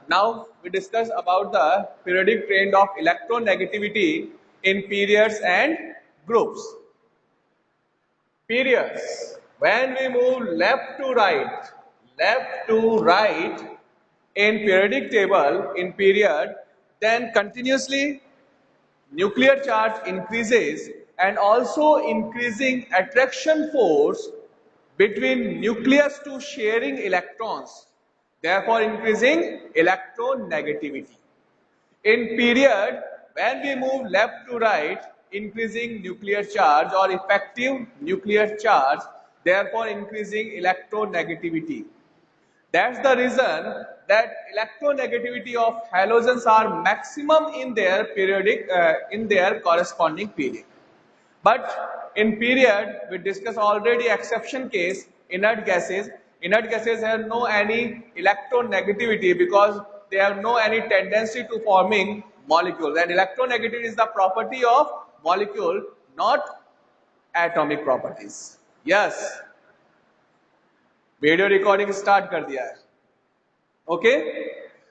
Now we discuss about the periodic trend of electronegativity in periods and groups. Periods. When we move left to right in periodic table in period, then continuously nuclear charge increases and also increasing attraction force between nucleus to sharing electrons, therefore increasing electronegativity. In period, when we move left to right, increasing nuclear charge or effective nuclear charge, therefore increasing electronegativity. That's the reason that electronegativity of halogens are maximum in their in their corresponding period. But in period, we discussed already exception case, inert gases. Inert gases have no any electronegativity because they have no any tendency to forming molecules. And electronegativity is the property of molecule, not atomic properties. Yes, video recording start कर दिया है. Okay,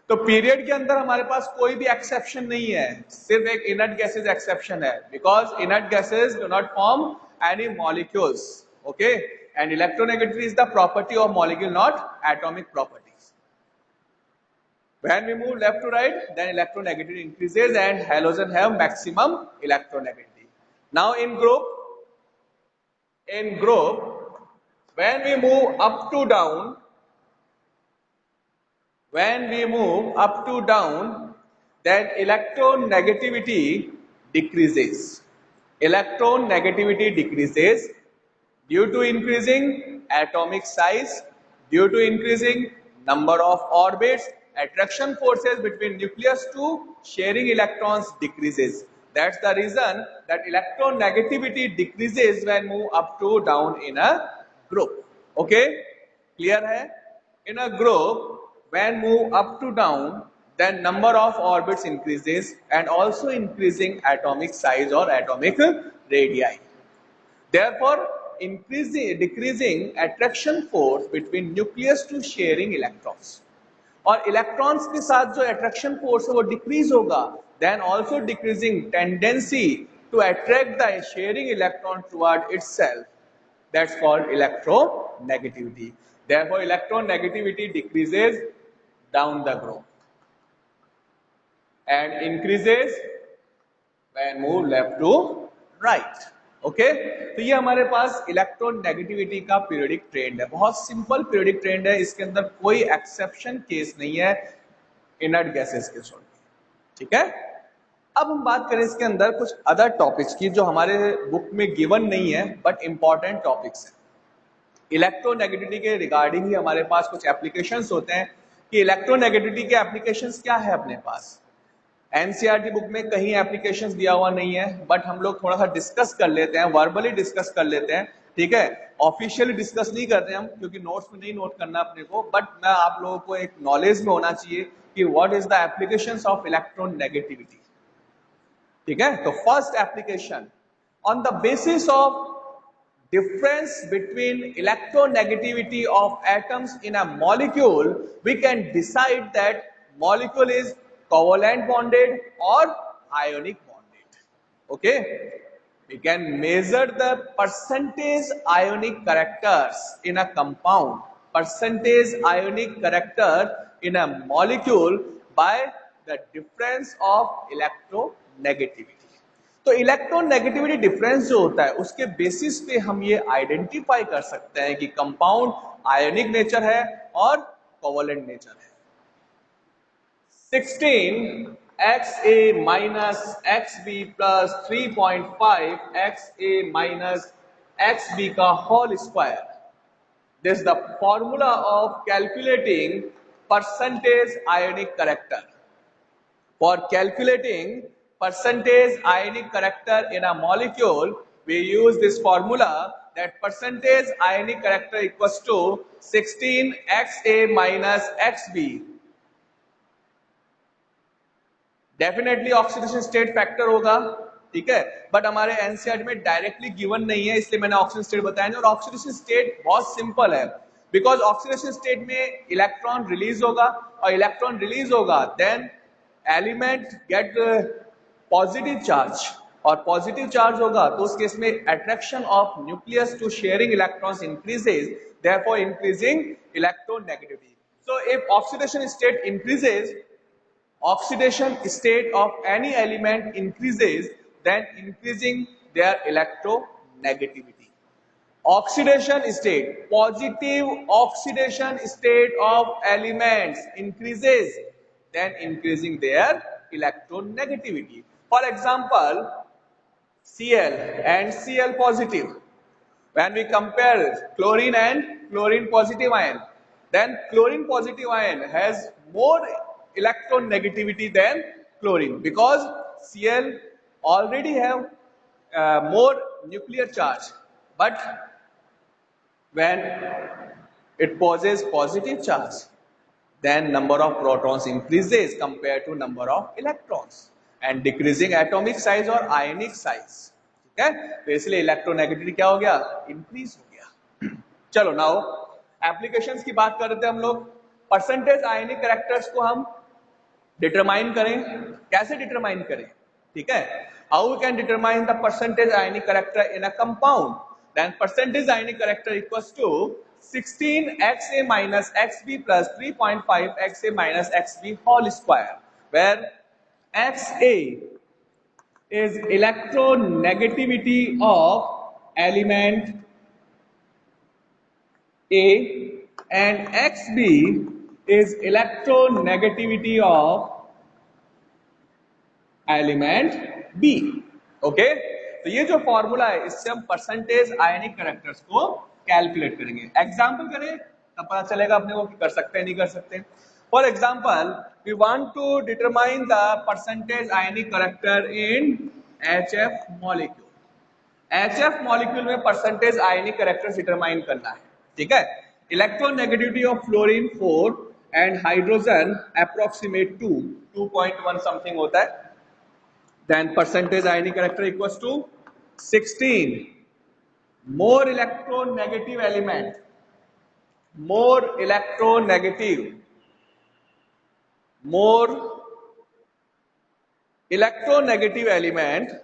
तो period के अंदर हमारे पास कोई भी exception नहीं है, सिर्फ एक इनर्ट गैसेज एक्सेप्शन है, because inert gases do not form any molecules. Okay, and electronegativity is the property of molecule, not atomic properties. When we move left to right, then electronegativity increases and halogen have maximum electronegativity. Now in group, when we move up to down, then electronegativity decreases. Electronegativity decreases due to increasing atomic size, due to increasing number of orbits. Attraction forces between nucleus to sharing electrons decreases. That's the reason that electronegativity decreases when move up to down in a group. Okay, clear hai? In a group, when move up to down, then number of orbits increases and also increasing atomic size or atomic radii. Therefore, decreasing attraction force between nucleus to sharing electrons. और electrons के साथ जो attraction force है वो decrease होगा, then also decreasing tendency to attract the sharing electron toward itself. That's called electronegativity. Therefore electronegativity decreases down the group and increases when move left to right. Okay, तो ये हमारे पास electronegativity का periodic trend है. बहुत simple periodic trend है, इसके अंदर कोई एक्सेप्शन केस नहीं है इनर्ट गैसेस के छोड़. ठीक है, अब हम बात करें इसके अंदर कुछ अदर टॉपिक्स की जो हमारे बुक में गिवन नहीं है बट इंपॉर्टेंट टॉपिक्स है. इलेक्ट्रोनेगेटिविटी के रिगार्डिंग ही हमारे पास कुछ एप्लीकेशंस होते हैं कि इलेक्ट्रोनेगेटिविटी के एप्लीकेशंस क्या है अपने पास. एनसीईआरटी बुक में कहीं एप्लीकेशंस दिया हुआ नहीं है, बट हम लोग थोड़ा सा डिस्कस कर लेते हैं, वर्बली डिस्कस कर लेते हैं. ठीक है, ऑफिशियली डिस्कस नहीं करते हम क्योंकि नोट्स में नहीं नोट करना अपने को, बट मैं आप लोगों को एक नॉलेज में होना चाहिए कि what is the applications of electronegativity. ठीक है, तो first application, on the basis of difference between electronegativity of atoms in a molecule, we can decide that molecule is covalent bonded or ionic bonded. Okay, we can measure the percentage ionic characters in a compound, percentage ionic character in a molecule by the difference of electronegativity. तो electronegativity difference जो होता है उसके basis पे हम ये identify कर सकते हैं कि कंपाउंड आयोनिक नेचर है और कोवेलेंट नेचर है. 16 minus xb plus 3.5 minus xb का whole square. This is the formula of calculating percentage ionic character. For calculating percentage ionic character in a molecule, we use this formula that percentage ionic character equals to 16xa minus xb. Definitely oxidation state factor होगा. ठीक है, but हमारे NCERT में directly given नहीं है, इसलिए मैंने oxidation state बताया. और ऑक्सीडेशन स्टेट बहुत सिंपल है. बिकॉज ऑक्सीडेशन स्टेट में इलेक्ट्रॉन रिलीज होगा, और इलेक्ट्रॉन रिलीज होगा then element get positive charge, और पॉजिटिव चार्ज होगा तो उस केस में attraction of nucleus to sharing electrons increases, therefore increasing electronegativity. So if oxidation state increases, oxidation state of any element increases, then increasing their electronegativity. Oxidation state, positive oxidation state of elements increases, then increasing their electronegativity. For example, Cl and Cl positive. When we compare chlorine and chlorine positive ion, then chlorine positive ion has more electronegativity than chlorine, because Cl already have more nuclear charge, but when it possesses positive charge, then number of protons increases compared to number of electrons and decreasing atomic size or ionic size. ठीक है, तो इसलिए electronegativity क्या हो गया, increase हो गया. चलो नाउ एप्लीकेशंस की बात कर रहे थे हम लोग. परसेंटेज आयनिक कैरेक्टर्स को हम डिटरमाइन करें, कैसे डिटरमाइन करें, ठीक है. How we can determine the percentage ionic character in a compound. Then percentage ionic character equals to 16xa minus xb plus 3.5xa minus xb whole square, where xa is electronegativity of element A and xb is electronegativity of element B. Okay, तो ये जो formula है इससे हम percentage ionic characters को calculate करेंगे. Example करें तब पता चलेगा अपने को कि कर सकते हैं नहीं कर सकते. For example we want to determine the percentage ionic character in HF molecule. HF molecule में परसेंटेज आयनिक कैरेक्टर्स डिटरमाइन करना है, ठीक है. Electronegativity of fluorine 4 and hydrogen approximate 2.1 something होता है. Then percentage ionic character equals to 16. More electronegative element, more electronegative, more electronegative element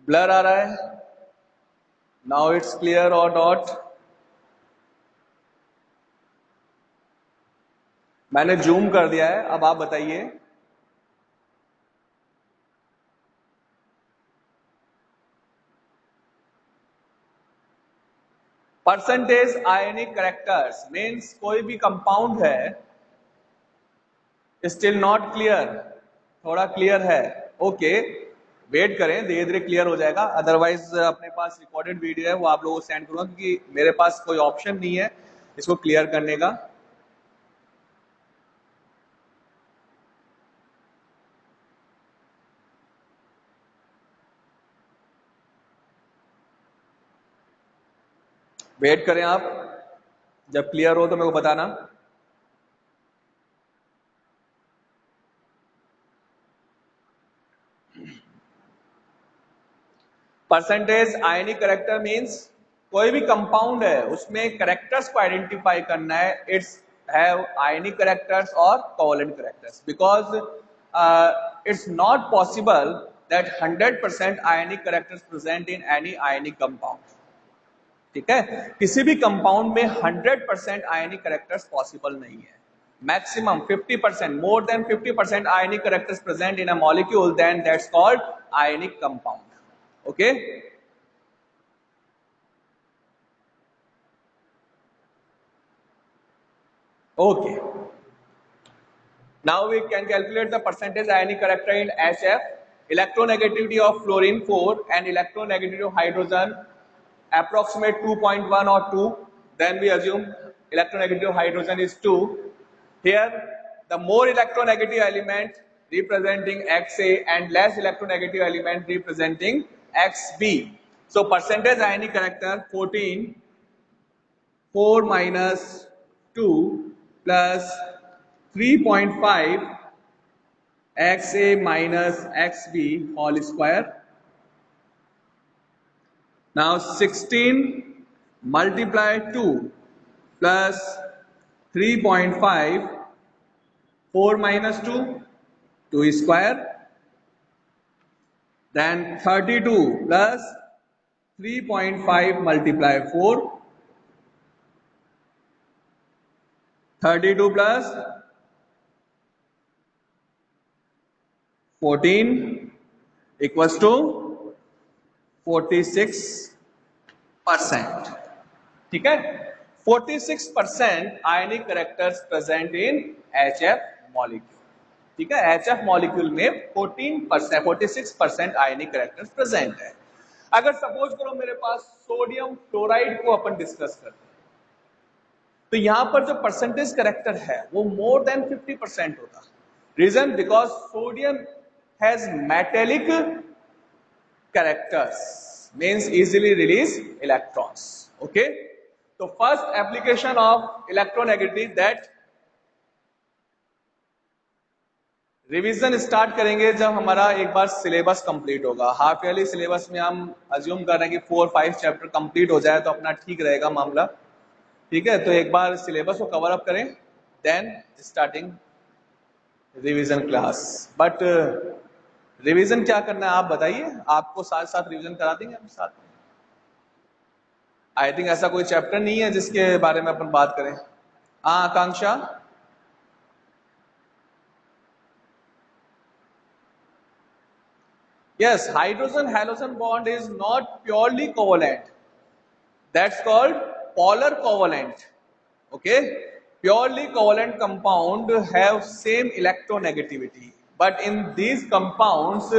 blur आ रहा है. नाउ इट्स क्लियर और नॉट. मैंने जूम कर दिया है, अब आप बताइए. परसेंटेज आयनिक कैरेक्टर्स मीन्स कोई भी कंपाउंड है, स्टिल नॉट क्लियर, थोड़ा क्लियर है. ओके, वेट करें, धीरे धीरे क्लियर हो जाएगा. अदरवाइज अपने पास रिकॉर्डेड वीडियो है वो आप लोगों को सेंड करूंगा, क्योंकि मेरे पास कोई ऑप्शन नहीं है इसको क्लियर करने का. वेट करें आप, जब क्लियर हो तो मेरे को बताना. परसेंटेज आयनिक कैरेक्टर मींस कोई भी कंपाउंड है उसमें कैरेक्टर्स को आइडेंटिफाई करना है. इट्स हैव आयनिक कैरेक्टर्स और covalent characters, because it's not possible that 100% ionic characters present in any ionic compound. ठीक है, किसी भी कंपाउंड में 100% आयनिक कैरेक्टर्स पॉसिबल नहीं है. Maximum 50%, more than 50% ionic characters present in a molecule, then that's called ionic compound. Okay, okay. Now we can calculate the percentage ionic character in HF. Electronegativity of fluorine 4 and electronegativity of hydrogen approximate 2.1 or 2. Then we assume electronegativity of hydrogen is 2. Here the more electronegative element representing XA and less electronegative element representing XB. So percentage ionic character 14, 4 minus 2 plus 3.5 XA minus XB whole square. Now 16 multiply 2 plus 3.5, 4 minus 2, 2 square. Then 32 plus 3.5 multiply 4, 32 plus 14 equals to 46%. ठीक है, 46% ionic characters present in HF molecule. ठीक है, HF molecule में 46% ionic characters present है. अगर suppose करो मेरे पास sodium fluoride को अपन डिस्कस करते हैं, तो यहां पर जो परसेंटेज कैरेक्टर है वो मोर देन 50% होता. Reason because sodium has metallic characters, means easily release electrons. Okay, तो first application of electronegativity that revision start करेंगे जब हमारा एक बार सिलेबस कंप्लीट होगा. हाफ ईयरली सिलेबस में हम अज्यूम कर रहे हैं कि 4-5 चैप्टर कंप्लीट हो जाए तो अपना ठीक रहेगा मामला. ठीक है, तो एक बार सिलेबस को कवर अप करें, then starting revision class. But revision क्या करना है आप बताइए, आपको साथ साथ रिवीजन करा देंगे हम साथ में. आई थिंक ऐसा कोई चैप्टर नहीं है जिसके बारे में अपन बात करें. हाँ आकांक्षा, yes, hydrogen halogen bond is not purely covalent, that's called polar covalent. Okay, purely covalent compound have same electronegativity, but in these compounds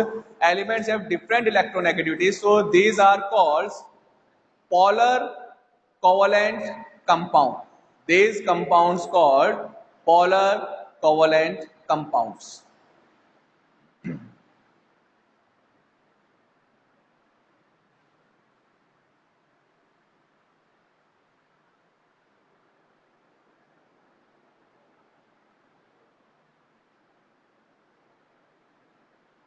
elements have different electronegativity, so these are called polar covalent compound. These compounds called polar covalent compounds.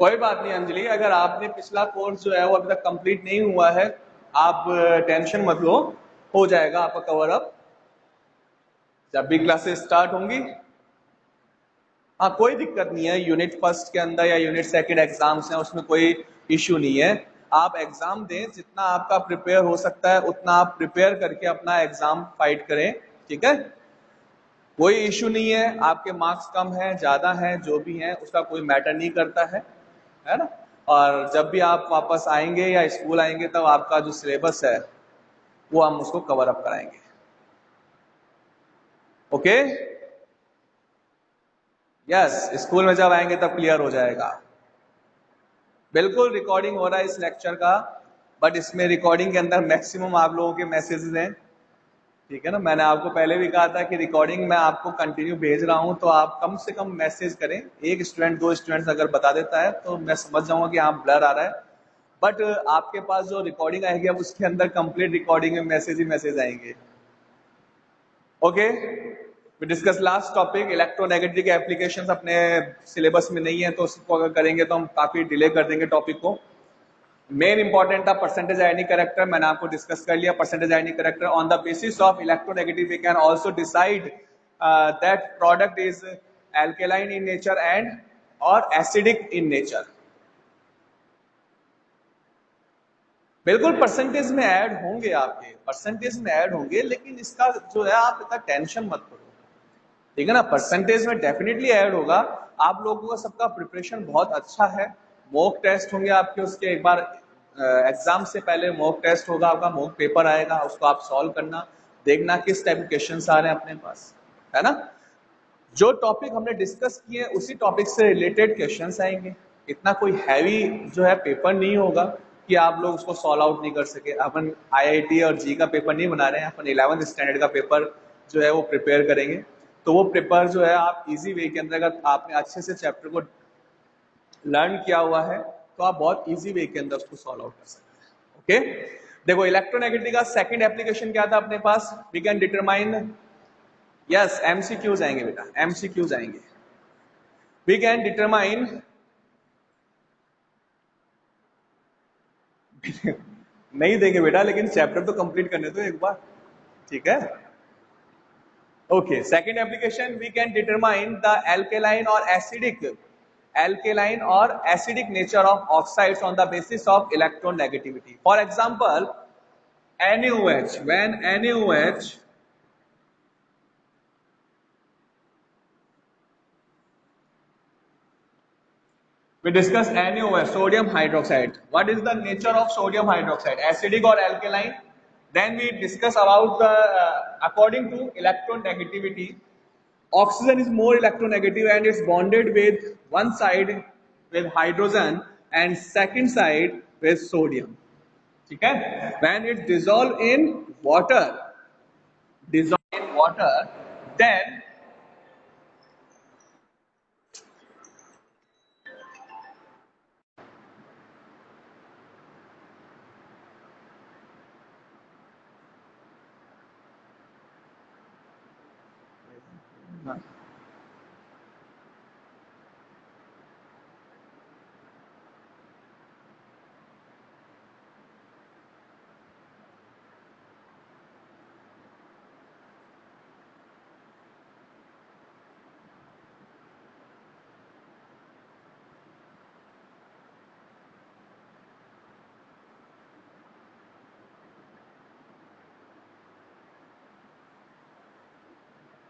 कोई बात नहीं अंजलि, अगर आपने पिछला course जो है वो अभी तक कंप्लीट नहीं हुआ है, आप टेंशन मत लो, हो जाएगा आपका कवर अप जब भी क्लासेस स्टार्ट होंगी. हाँ कोई दिक्कत नहीं है, यूनिट फर्स्ट के अंदर या यूनिट सेकंड एग्जाम्स हैं उसमें कोई इश्यू नहीं है. आप एग्जाम दें, जितना आपका प्रिपेयर हो सकता है उतना आप प्रिपेयर करके अपना एग्जाम फाइट करें. ठीक है, कोई इश्यू नहीं है. आपके मार्क्स कम है ज्यादा है जो भी है उसका कोई मैटर नहीं करता है ना. और जब भी आप वापस आएंगे या स्कूल आएंगे तब आपका जो सिलेबस है वो हम उसको कवर अप कराएंगे. ओके, यस, स्कूल में जब आएंगे तब क्लियर हो जाएगा. बिल्कुल रिकॉर्डिंग हो रहा है इस लेक्चर का, बट इसमें रिकॉर्डिंग के अंदर मैक्सिमम आप लोगों के मैसेजेस हैं. ठीक है ना, मैंने आपको पहले भी कहा था कि रिकॉर्डिंग मैं आपको कंटिन्यू भेज रहा हूं, तो आप कम से कम मैसेज करें. एक स्टूडेंट 2 स्टूडेंट्स अगर बता देता है तो मैं समझ जाऊंगा कि हाँ ब्लर आ रहा है, बट आपके पास जो रिकॉर्डिंग आएगी अब उसके अंदर कंप्लीट रिकॉर्डिंग में मैसेज ही मैसेज आएंगे. Okay, we discuss last topic electronegativity के एप्लीकेशंस. अपने सिलेबस में नहीं है तो उसको अगर करेंगे तो हम काफी डिले कर देंगे टॉपिक को. मेन इंपॉर्टेंट था परसेंटेज आयनिक कैरेक्टर, मैंने आपको डिस्कस कर लिया. Percentage ionic character on the basis of electronegativity we can also decide that product is alkaline in nature and और एसिडिक इन नेचर. बिल्कुल परसेंटेज में ऐड होंगे, आपके परसेंटेज में ऐड होंगे, लेकिन इसका जो है आप इतना टेंशन मत करो. ठीक है ना, परसेंटेज में डेफिनेटली ऐड होगा. आप लोगों का सबका प्रिपरेशन बहुत अच्छा है. मॉक टेस्ट होंगे आपके, उसके एक बार एग्जाम से पहले मॉक टेस्ट होगा आपका, मॉक पेपर आएगा, उसको आप सॉल्व करना, देखना किस टाइप के क्वेश्चंस आ रहे हैं अपने पास, है ना. जो टॉपिक हमने डिस्कस किए उसी टॉपिक से रिलेटेड क्वेश्चंस आएंगे. इतना कोई हैवी जो है पेपर नहीं होगा कि आप लोग उसको सॉल्व आउट नहीं कर सके. अपन IIT और जी का पेपर नहीं बना रहे हैं, अपन 11th स्टैंडर्ड का पेपर जो है वो प्रिपेयर करेंगे. तो वो पेपर जो है आप इजी वे के अंदर, अगर आपने अच्छे से चैप्टर को लर्न किया हुआ है तो आप बहुत इजी वे के अंदर उसको सॉल्व आउट कर सकते हैं. ओके देखो इलेक्ट्रोनेगेटिविटी का सेकंड एप्लीकेशन क्या था अपने पास, we can determine, yes MCQs आएंगे बेटा, एमसीक्यूज आएंगे, वी कैन डिटरमाइन नहीं देंगे बेटा, लेकिन चैप्टर तो कंप्लीट करने दो एक बार, ठीक है। Okay, second application we can determine the alkaline or acidic nature of oxides on the basis of electronegativity. For example, NaOH. When NaOH we discuss NaOH, sodium hydroxide. What is the nature of sodium hydroxide? Acidic or alkaline? Then we discuss about the according to electronegativity. Oxygen is more electronegative and it's bonded with one side with hydrogen and second side with sodium. Okay? When it dissolve in water, then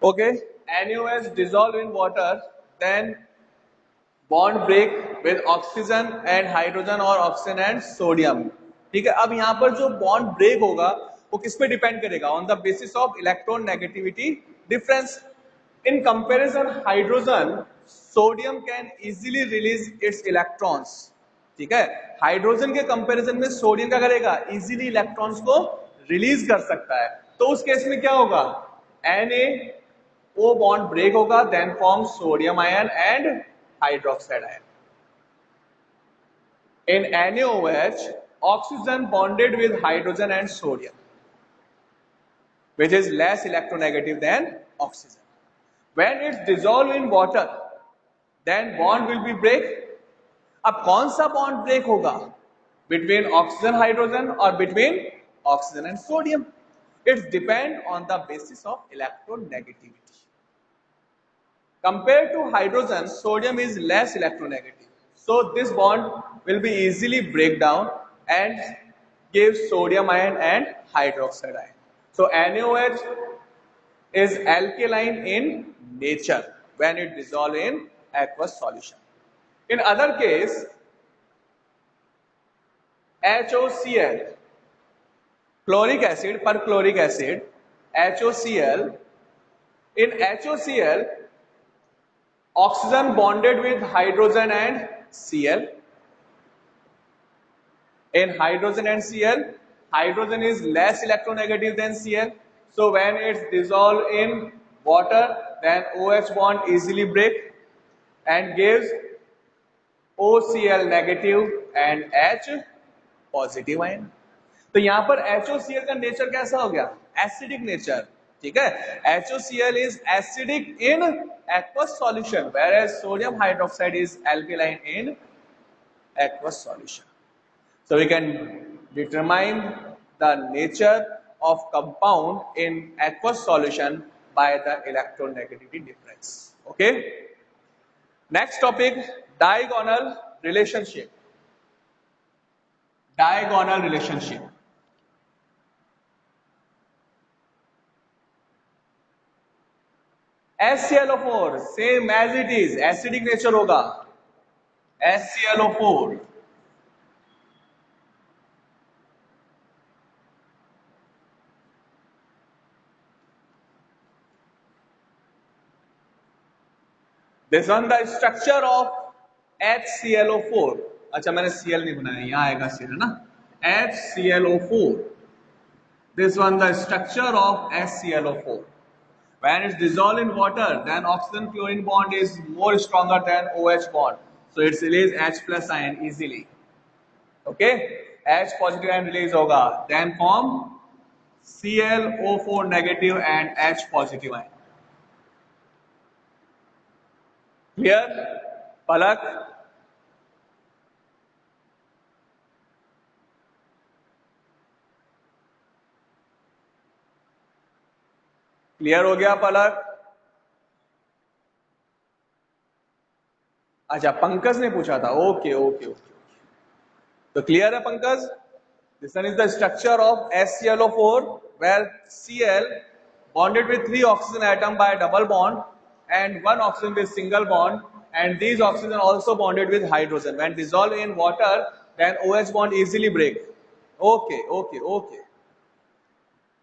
okay, NaOH dissolve in water, then bond break with oxygen and hydrogen or oxygen and sodium. ठीक है, अब यहाँ पर जो bond break होगा वो किस पे डिपेंड करेगा, on the basis of electron negativity difference. In comparison hydrogen, sodium can easily release it's electrons. ठीक है, हाइड्रोजन के कंपैरिजन में सोडियम क्या करेगा, इजीली इलेक्ट्रॉन्स को रिलीज कर सकता है. तो उस केस में क्या होगा, Na O bond break होगा, then form sodium ion and hydroxide ion. In NaOH, oxygen bonded with hydrogen and sodium, which is less electronegative than oxygen. When it's dissolved in water, then bond will be break. अब कौन सा bond break होगा, between oxygen hydrogen or between oxygen and sodium? It depends on the basis of electronegativity. Compared to hydrogen, sodium is less electronegative. So this bond will be easily break down and give sodium ion and hydroxide ion. So NaOH is alkaline in nature when it dissolve in aqueous solution. In other case, HOCl, chloric acid, perchloric acid, HOCl. In HOCl, oxygen bonded with hydrogen and Cl. In hydrogen and Cl, hydrogen is less electronegative than Cl. So when it's dissolved in water, then OH bond easily break and gives OCl negative and H positive ion. तो यहाँ पर HOCl का nature कैसा हो गया, acidic nature. ठीक है, HOCl is acidic in aqueous solution, whereas sodium hydroxide is alkaline in aqueous solution. So we can determine the nature of compound in aqueous solution by the electronegativity difference. Okay. Next topic, diagonal relationship. Diagonal relationship. HClO4 same as it is, acidic nature होगा, HClO4. This one the structure of HClO4. अच्छा मैंने Cl नहीं बनाया, यहाँ आएगा Cl है ना, HClO4. This one the structure of HClO4. When it's dissolved in water, then oxygen chlorine bond is more stronger than OH bond. So it releases H plus ion easily. Okay. H positive ion release होगा, then form ClO4 negative and H positive ion. Clear? Palak? Clear हो गया पलक? अच्छा, पंकज ने पूछा था, okay okay okay, तो clear है Pankaj? This one is the structure of HClO4 where Cl bonded with 3 oxygen atom by a double bond and 1 oxygen with single bond, and these oxygen also bonded with hydrogen. When dissolved in water, then OH bond easily break. Okay, okay, okay.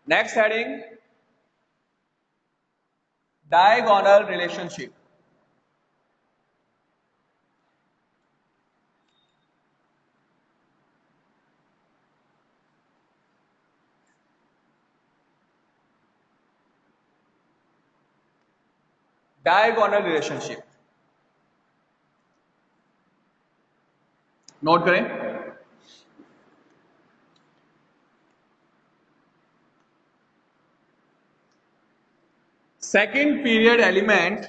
Next heading, diagonal relationship. Diagonal relationship. Note करें, second period element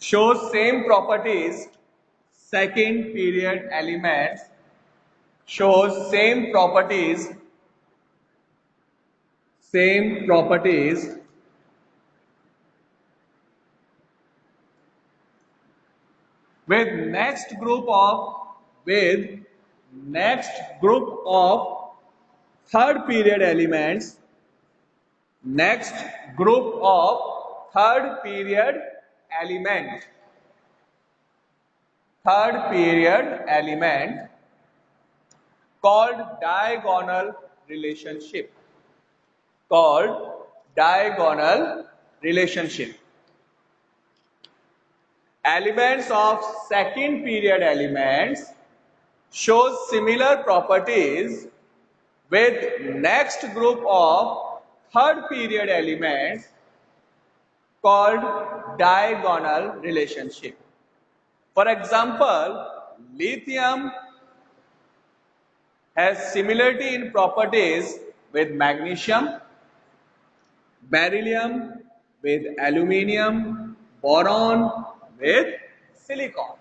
shows same properties. Second period element shows same properties with next group of third period elements, third period element called diagonal relationship. Elements of second period elements shows similar properties with next group of third period elements called diagonal relationship. For example, lithium has similarity in properties with magnesium, beryllium with aluminium, boron with silicon.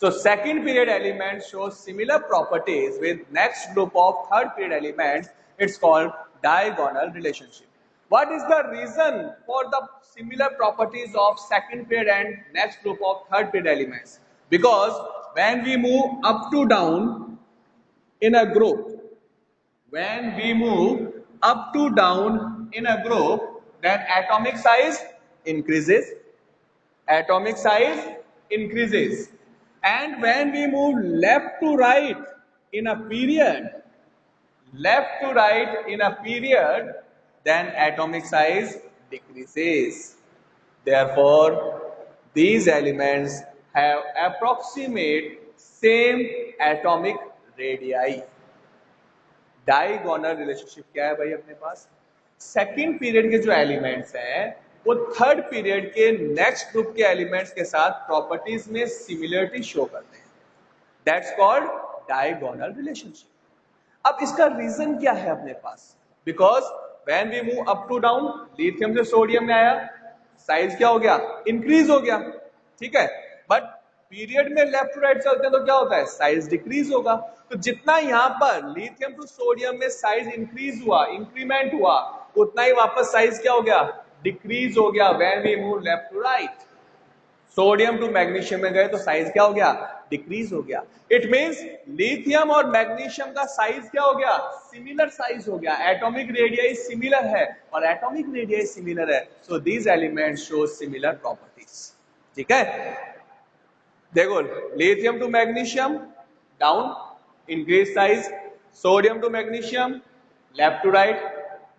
So second period element shows similar properties with next group of third period elements. It's called diagonal relationship. What is the reason for the similar properties of second period and next group of third period elements? Because when we move up to down in a group, then atomic size increases. And when we move left to right in a period, then atomic size decreases. Therefore, these elements have approximate same atomic radii. Diagonal relationship क्या है भाई अपने पास? Second period के जो elements हैं वो third period के next group के एलिमेंट्स के साथ प्रॉपर्टीज में सिमिलरिटी शो करते हैं. That's called diagonal relationship. अब इसका रीजन क्या है अपने पास? Because when we move up to down, lithium से सोडियम में आया, साइज क्या हो गया? इंक्रीज हो गया. ठीक है, बट पीरियड में लेफ्ट टू राइट चलते हैं तो क्या होता है? साइज डिक्रीज होगा. तो जितना यहां पर लिथियम टू सोडियम में साइज इंक्रीज हुआ, इंक्रीमेंट हुआ, उतना ही वापस साइज क्या हो गया? डिक्रीज हो गया. When we move left to right, sodium to magnesium में गए तो साइज क्या हो गया? डिक्रीज हो गया. इट मींस लिथियम और मैग्नीशियम का साइज क्या हो गया? सिमिलर साइज हो गया. एटॉमिक रेडियस सिमिलर है और एटॉमिक रेडियस सिमिलर है, so these elements show similar properties. ठीक है, देखो lithium to magnesium down, increase size. Sodium to magnesium left to right,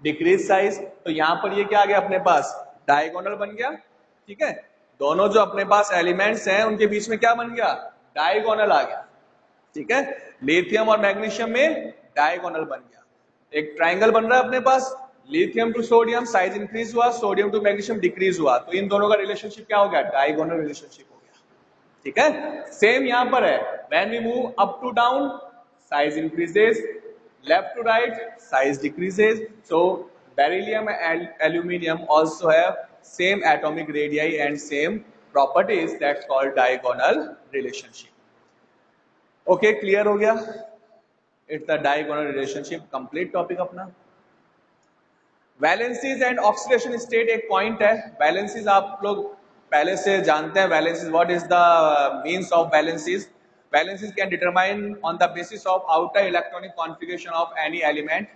decrease size. तो यहां पर ये क्या आ गया अपने पास? डायगोनल बन गया. ठीक है, दोनों जो अपने पास एलिमेंट्स हैं उनके बीच में क्या बन गया? डायगोनल आ गया. ठीक है, लिथियम और मैग्नीशियम में डायगोनल बन गया. एक ट्रायंगल बन रहा है अपने पास, lithium to sodium size increase हुआ, सोडियम टू मैग्नीशियम डिक्रीज हुआ, तो इन दोनों का रिलेशनशिप क्या हो गया? डायगोनल रिलेशनशिप हो गया। ठीक है, सेम यहां पर है, when we move up to down size increases, left to right size decreases, so beryllium and aluminium also have same atomic radii and same properties, that's called diagonal relationship. Okay, clear हो गया? It's the diagonal relationship, complete topic अपना। Valencies and oxidation state एक point है। Valencies आप लोग पहले से जानते हैं, valencies what is the means of valencies. Valencies can determine on the basis of outer electronic configuration of any element,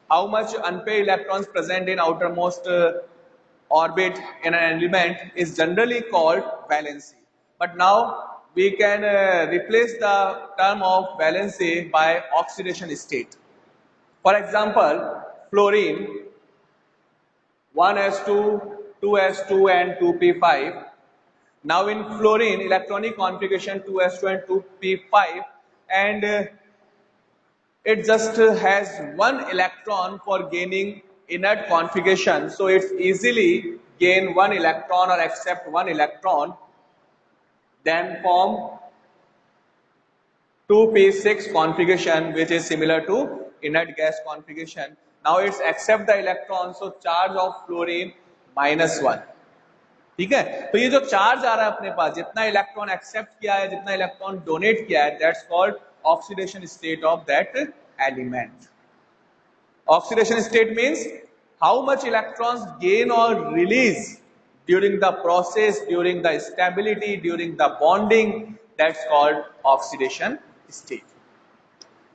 how much unpaired electrons present in outer most orbit in an element is generally called valency. But now we can replace the term of valency by oxidation state. For example, fluorine 1s2, 2s2 and 2p5. Now in fluorine electronic configuration 2s2 and 2p5, and it just has one electron for gaining inert configuration, so it's easily gain one electron or accept one electron, then form 2p6 configuration which is similar to inert gas configuration. Now it's accept the electron, so charge of fluorine -1. ठीक है, तो ये जो charge आ रहा है अपने पास, जितना electron accept किया है, जितना इलेक्ट्रॉन डोनेट किया है, that's called oxidation state of that element. Oxidation state means how much electrons gain or release during the process, during the stability, during the bonding, that's called oxidation state.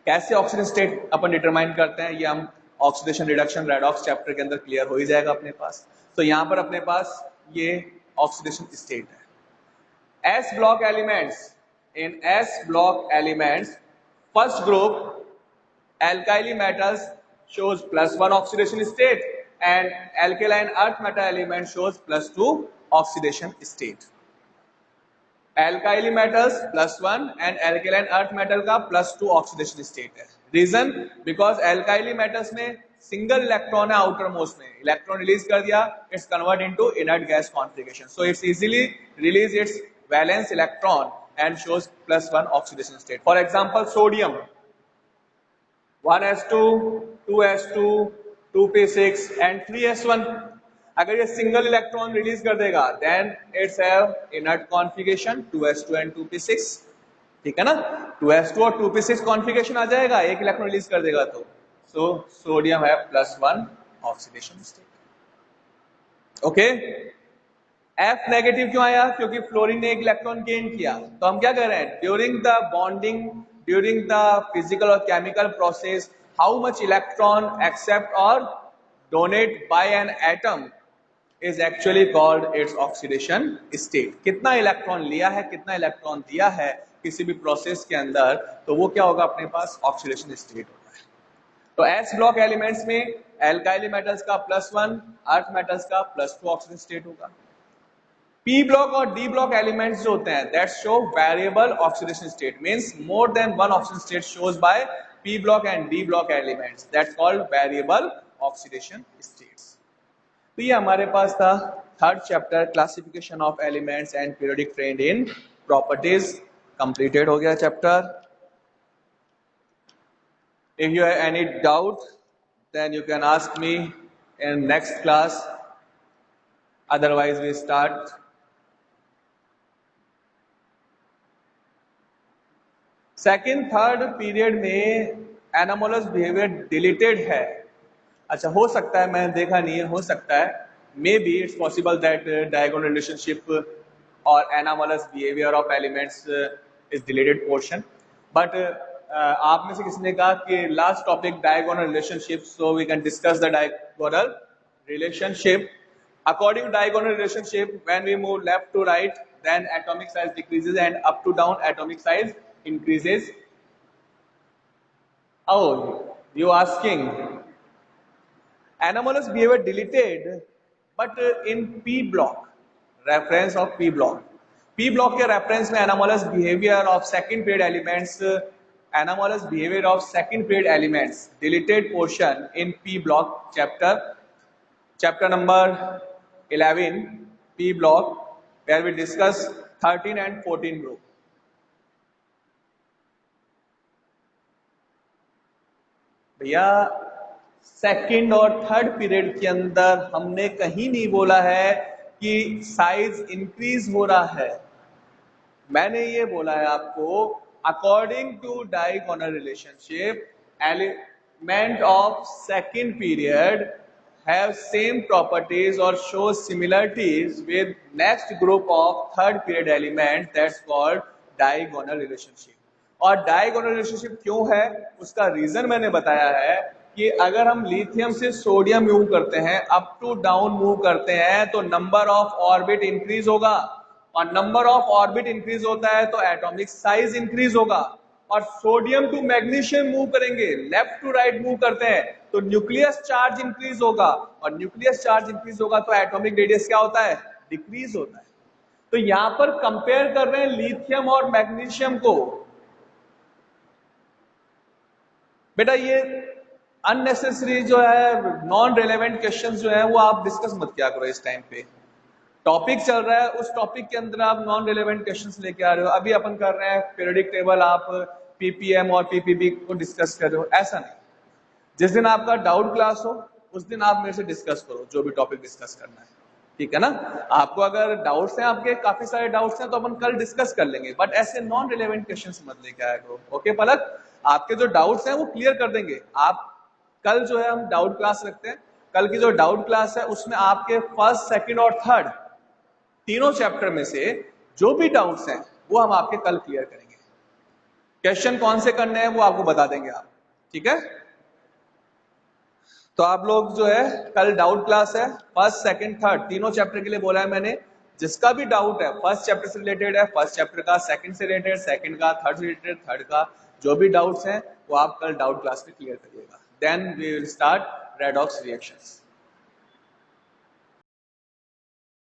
कैसे oxidation state अपन determine करते हैं, ये हम oxidation reduction redox chapter के अंदर clear हो ही जाएगा अपने पास। तो यहां पर अपने पास ये ऑक्सीडेशन स्टेट है। S block elements, in S block elements, first group alkali metals shows +1 oxidation state and alkaline earth metal element shows +2 oxidation state. Alkali metals +1 and alkaline earth metal का +2 oxidation state है। Reason, because alkali metals में single electron है outer most में, electron release कर दिया, it's convert into inert gas configuration, so it's easily release its valence electron and shows +1 oxidation state. For example, sodium 1s2, 2s2, 2p6 and 3s1, अगर ये single electron release कर देगा then it's have inert configuration 2s2 and 2p6। ठीक है ना, 2s2 और 2p6 configuration आ जाएगा, एक इलेक्ट्रॉन रिलीज कर देगा तो, सो सोडियम है +1 oxidation state. Okay, F negative क्यों आया? क्योंकि फ्लोरीन ने एक इलेक्ट्रॉन गेन किया। तो हम क्या कर रहे हैं, during the bonding, during the physical or chemical process, how much electron accept or donate by an atom is actually called its oxidation state. कितना इलेक्ट्रॉन लिया है, कितना इलेक्ट्रॉन दिया है किसी भी प्रोसेस के अंदर, तो वो क्या होगा अपने पास, ऑक्सीडेशन स्टेट होगा। तो S ब्लॉक एलिमेंट्स में एल्काइली मेटल्स का +1, अर्थ मेटल्स का +2 ऑक्सीडेशन स्टेट होगा। P block और D block elements जो होते हैं that show variable oxidation state, means more than one oxidation state shows by P block and D block elements, that's called variable oxidation states. तो ये हमारे पास था third chapter, classification of elements and periodic trend in properties, completed हो गया chapter. If you have any doubt then you can ask me in next class, otherwise we start। Second third period में anomalous behaviour deleted है। अच्छा, हो सकता है, मैंने देखा नहीं है, हो सकता है, may be it's possible that diagonal relationship और anomalous behaviour of elements is deleted portion, but आप में से किसी ने कहा कि last topic diagonal relationship, so we can discuss the diagonal relationship. According to diagonal relationship, when we move left to right then atomic size decreases and up to down atomic size increases. Oh, you asking anomalous behavior deleted, but in P block, reference of P block, P block के reference में anomalous behavior of second period elements, anomalous behavior of second period elements deleted portion in P block chapter chapter number 11 P block, where we discuss 13 and 14 group. भैया second और third period के अंदर हमने कहीं नहीं बोला है कि साइज इंक्रीज हो रहा है। मैंने ये बोला है आपको, according to diagonal relationship, element of second period have same properties or show similarities with next group of third period element, that's called diagonal relationship. और diagonal relationship क्यों है, उसका रीजन मैंने बताया है कि अगर हम लिथियम से सोडियम मूव करते हैं, अप टू डाउन मूव करते हैं, तो नंबर ऑफ ऑर्बिट इंक्रीज होगा, और नंबर ऑफ ऑर्बिट इंक्रीज होता है तो एटॉमिक साइज इंक्रीज होगा। और सोडियम टू मैग्नीशियम मूव करेंगे, लेफ्ट टू राइट मूव करते हैं, तो न्यूक्लियस चार्ज इंक्रीज होगा, और न्यूक्लियस चार्ज इंक्रीज होगा तो एटॉमिक रेडियस क्या होता है, डिक्रीज होता है। तो यहां पर कंपेयर कर रहे हैं लिथियम और मैग्नीशियम को। बेटा ये अननेसेसरी जो है, नॉन रेलेवेंट क्वेश्चंस जो है वो आप डिस्कस मत किया करो इस टाइम पे। टॉपिक चल रहा है, उस टॉपिक के अंदर आप नॉन रिलेवेंट क्वेश्चंस लेके आ रहे हो। अभी अपन कर रहे हैं पीरियोडिक टेबल, आप पीपीएम और पीपीबी को डिस्कस कर रहे हो, ऐसा नहीं। जिस दिन आपका डाउट क्लास हो उस दिन आप मेरे से डिस्कस करो जो भी टॉपिक डिस्कस करना है, ठीक है ना। आपको अगर डाउट्स हैं, आपके काफी सारे डाउट्स हैं, तो अपन कल डिस्कस कर लेंगे, बट ऐसे नॉन रिलेवेंट क्वेश्चंस मत लेके आया करो। ओके पलक, आपके जो डाउट्स हैं वो क्लियर कर देंगे। आप कल जो है हम डाउट क्लास रखते हैं, कल की जो डाउट क्लास है उसमें आपके फर्स्ट, सेकेंड और थर्ड तीनों चैप्टर में से जो भी डाउट्स हैं वो हम आपके कल क्लियर करेंगे। क्वेश्चन कौन से करने हैं वो आपको बता देंगे आप, ठीक है। तो आप लोग जो है कल डाउट क्लास है, फर्स्ट, सेकंड, थर्ड तीनों चैप्टर के लिए बोला है मैंने। जिसका भी डाउट है फर्स्ट चैप्टर से रिलेटेड है फर्स्ट चैप्टर का, सेकंड से रिलेटेड सेकंड का, थर्ड से रिलेटेड थर्ड का, जो भी डाउट्स हैं वो आप कल डाउट क्लास में क्लियर करिएगा। Then we will start redox reactions.